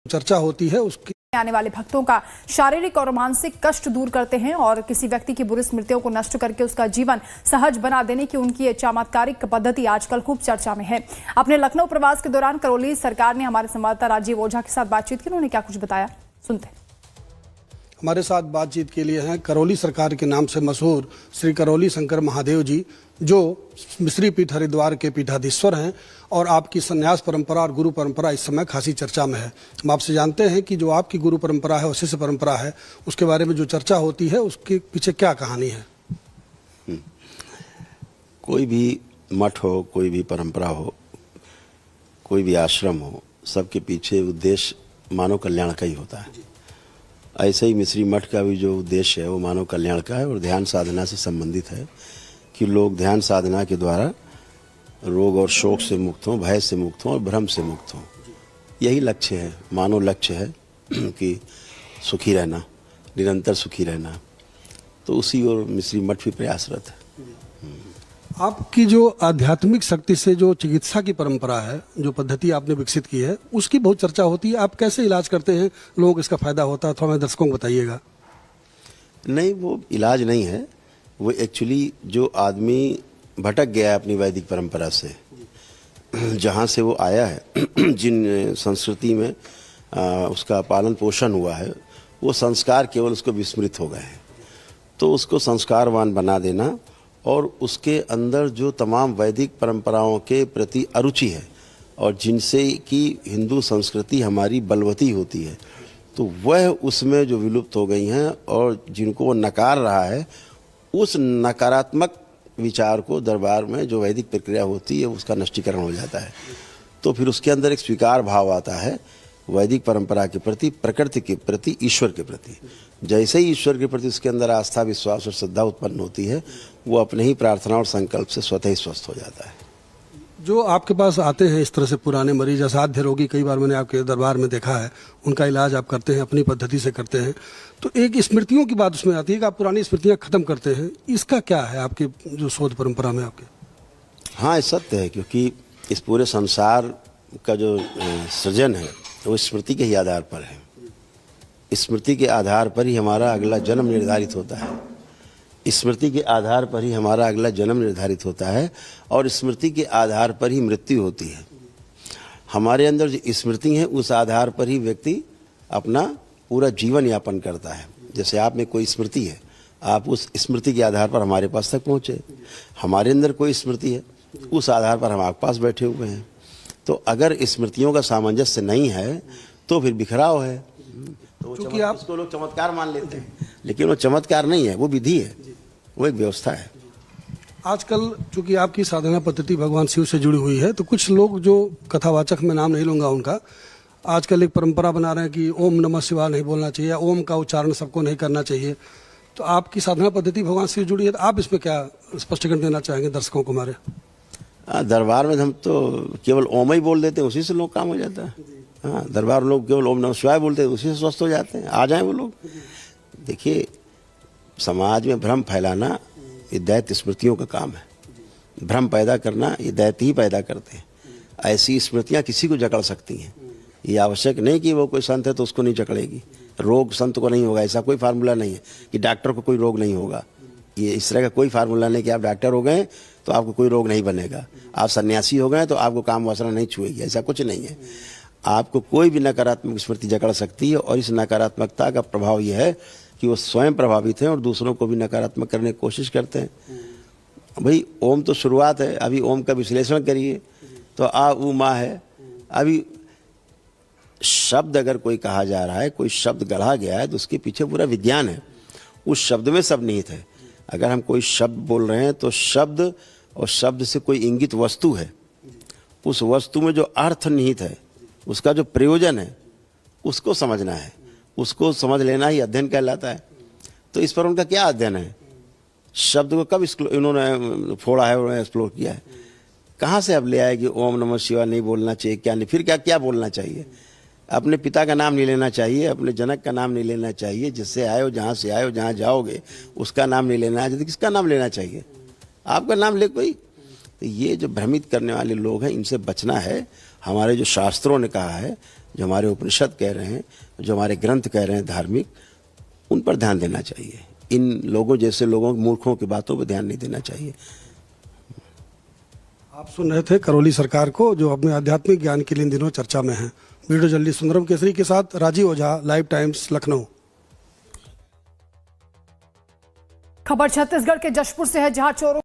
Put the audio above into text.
चर्चा होती है उसकी आने वाले भक्तों का शारीरिक और मानसिक कष्ट दूर करते हैं और किसी व्यक्ति की बुरी स्मृतियों को नष्ट करके उसका जीवन सहज बना देने की उनकी ये चमत्कारिक पद्धति आजकल खूब चर्चा में है। अपने लखनऊ प्रवास के दौरान करौली सरकार ने हमारे संवाददाता राजीव ओझा के साथ बातचीत की। उन्होंने क्या कुछ बताया, सुनते हैं। हमारे साथ बातचीत के लिए हैं करौली सरकार के नाम से मशहूर श्री करौली शंकर महादेव जी, जो मिश्री पीठ हरिद्वार के पीठाधीश्वर हैं और आपकी संन्यास परंपरा और गुरु परंपरा इस समय खासी चर्चा में है। हम आपसे जानते हैं कि जो आपकी गुरु परंपरा है और शिष्य परंपरा है, उसके बारे में जो चर्चा होती है उसके पीछे क्या कहानी है? कोई भी मठ हो, कोई भी परंपरा हो, कोई भी आश्रम हो, सबके पीछे उद्देश्य मानव कल्याण का ही होता है। ऐसे ही मिश्री मठ का भी जो उद्देश्य है वो मानव कल्याण का है और ध्यान साधना से संबंधित है कि लोग ध्यान साधना के द्वारा रोग और शोक से मुक्त हों, भय से मुक्त हों और भ्रम से मुक्त हों। यही लक्ष्य है, मानव लक्ष्य है कि सुखी रहना, निरंतर सुखी रहना। तो उसी और मिश्री मठ भी प्रयासरत है। आपकी जो आध्यात्मिक शक्ति से जो चिकित्सा की परंपरा है, जो पद्धति आपने विकसित की है, उसकी बहुत चर्चा होती है। आप कैसे इलाज करते हैं, लोगों को इसका फायदा होता है, थोड़ा मेरे दर्शकों को बताइएगा। नहीं, वो इलाज नहीं है, वो एक्चुअली जो आदमी भटक गया है अपनी वैदिक परंपरा से, जहाँ से वो आया है, जिन संस्कृति में उसका पालन पोषण हुआ है, वो संस्कार केवल उसको विस्मृत हो गए हैं। तो उसको संस्कारवान बना देना और उसके अंदर जो तमाम वैदिक परंपराओं के प्रति अरुचि है और जिनसे कि हिंदू संस्कृति हमारी बलवती होती है, तो वह उसमें जो विलुप्त हो गई हैं और जिनको वो नकार रहा है, उस नकारात्मक विचार को दरबार में जो वैदिक प्रक्रिया होती है उसका नष्टीकरण हो जाता है। तो फिर उसके अंदर एक स्वीकार भाव आता है वैदिक परंपरा के प्रति, प्रकृति के प्रति, ईश्वर के प्रति। जैसे ही ईश्वर के प्रति उसके अंदर आस्था, विश्वास और श्रद्धा उत्पन्न होती है, वो अपने ही प्रार्थना और संकल्प से स्वतः ही स्वस्थ हो जाता है। जो आपके पास आते हैं इस तरह से पुराने मरीज, असाध्य रोगी, कई बार मैंने आपके दरबार में देखा है, उनका इलाज आप करते हैं, अपनी पद्धति से करते हैं। तो एक स्मृतियों की बात उसमें आती है कि आप पुरानी स्मृतियां खत्म करते हैं। इसका क्या है आपके जो शोध परंपरा में आपके? हाँ, ये सत्य है, क्योंकि इस पूरे संसार का जो सृजन है वो स्मृति के ही आधार पर है। स्मृति के आधार पर ही हमारा अगला जन्म निर्धारित होता है। स्मृति के आधार पर ही हमारा अगला जन्म निर्धारित होता है और स्मृति के आधार पर ही मृत्यु होती है। हमारे अंदर जो स्मृति है उस आधार पर ही व्यक्ति अपना पूरा जीवन यापन करता है। जैसे आप में कोई स्मृति है, आप उस स्मृति के आधार पर हमारे पास तक पहुँचे। हमारे अंदर कोई स्मृति है, उस आधार पर हम आपके पास बैठे हुए हैं। तो अगर स्मृतियों का सामंजस्य नहीं है तो फिर बिखराव है। तो क्योंकि आप उसको लोग चमत्कार मान लेते हैं, लेकिन वो चमत्कार नहीं है, वो विधि है, वो एक व्यवस्था है। आजकल चूंकि आपकी साधना पद्धति भगवान शिव से जुड़ी हुई है, तो कुछ लोग जो कथावाचक, में नाम नहीं लूंगा उनका, आजकल एक परंपरा बना रहे हैं कि ओम नमः शिवाय नहीं बोलना चाहिए, ओम का उच्चारण सबको नहीं करना चाहिए। तो आपकी साधना पद्धति भगवान शिव जुड़ी है, तो आप इसमें क्या स्पष्टीकरण देना चाहेंगे दर्शकों को हमारे? दरबार में हम तो केवल ओम ही बोल देते हैं, उसी से लोग काम हो जाता है। हाँ, दरबार लोग केवल ओम नमः शिवाय बोलते हैं, उसी से स्वस्थ हो जाते हैं, आ जाएं वो लोग। देखिए, समाज में भ्रम फैलाना ये दैत्य स्मृतियों का काम है। भ्रम पैदा करना ये दैत्य ही पैदा करते हैं। ऐसी स्मृतियाँ किसी को जकड़ सकती हैं। ये आवश्यक नहीं कि वो कोई संत है तो उसको नहीं जकड़ेगी। रोग संत को नहीं होगा, ऐसा कोई फार्मूला नहीं है कि डॉक्टर को कोई रोग नहीं होगा। ये इस तरह का कोई फार्मूला नहीं कि आप डॉक्टर हो गए तो आपको कोई रोग नहीं बनेगा, आप सन्यासी हो गए तो आपको काम वासना नहीं छुएगी, ऐसा कुछ नहीं है। आपको कोई भी नकारात्मक स्मृति जकड़ सकती है और इस नकारात्मकता का प्रभाव यह है कि वो स्वयं प्रभावित हैं और दूसरों को भी नकारात्मक करने की कोशिश करते हैं। भाई, ओम तो शुरुआत है, अभी ओम का विश्लेषण करिए तो आ उ मा है। अभी शब्द अगर कोई कहा जा रहा है, कोई शब्द गढ़ा गया है, तो उसके पीछे पूरा विज्ञान है। उस शब्द में सब निहित है। अगर हम कोई शब्द बोल रहे हैं तो शब्द और शब्द से कोई इंगित वस्तु है, उस वस्तु में जो अर्थ निहित है, उसका जो प्रयोजन है, उसको समझना है। उसको समझ लेना ही अध्ययन कहलाता है। तो इस पर उनका क्या अध्ययन है? शब्द को कब इन्होंने फोड़ा है, उन्होंने एक्सप्लोर किया है? कहाँ से अब ले आए कि ओम नमः शिवाय नहीं बोलना चाहिए? क्या नहीं, फिर क्या क्या बोलना चाहिए? अपने पिता का नाम नहीं लेना चाहिए, अपने जनक का नाम नहीं लेना चाहिए, जिससे आए हो, जहाँ से आए हो, जहाँ जाओगे उसका नाम नहीं लेना है। तो किसका नाम लेना चाहिए? आपका नाम ले कोई। तो ये जो भ्रमित करने वाले लोग हैं, इनसे बचना है। हमारे जो शास्त्रों ने कहा है, जो हमारे उपनिषद कह रहे हैं, जो हमारे ग्रंथ कह रहे हैं धार्मिक, उन पर ध्यान देना चाहिए। इन लोगों जैसे लोगों, मूर्खों की बातों पर ध्यान नहीं देना चाहिए। आप सुन रहे थे करौली सरकार को, जो अपने आध्यात्मिक ज्ञान के लिए इन दिनों चर्चा में है। वीडियो जर्नलिस्ट सुंदरम केसरी के साथ राजीव ओझा, लाइव टाइम्स, लखनऊ। खबर छत्तीसगढ़ के जशपुर से है, जहां चोरों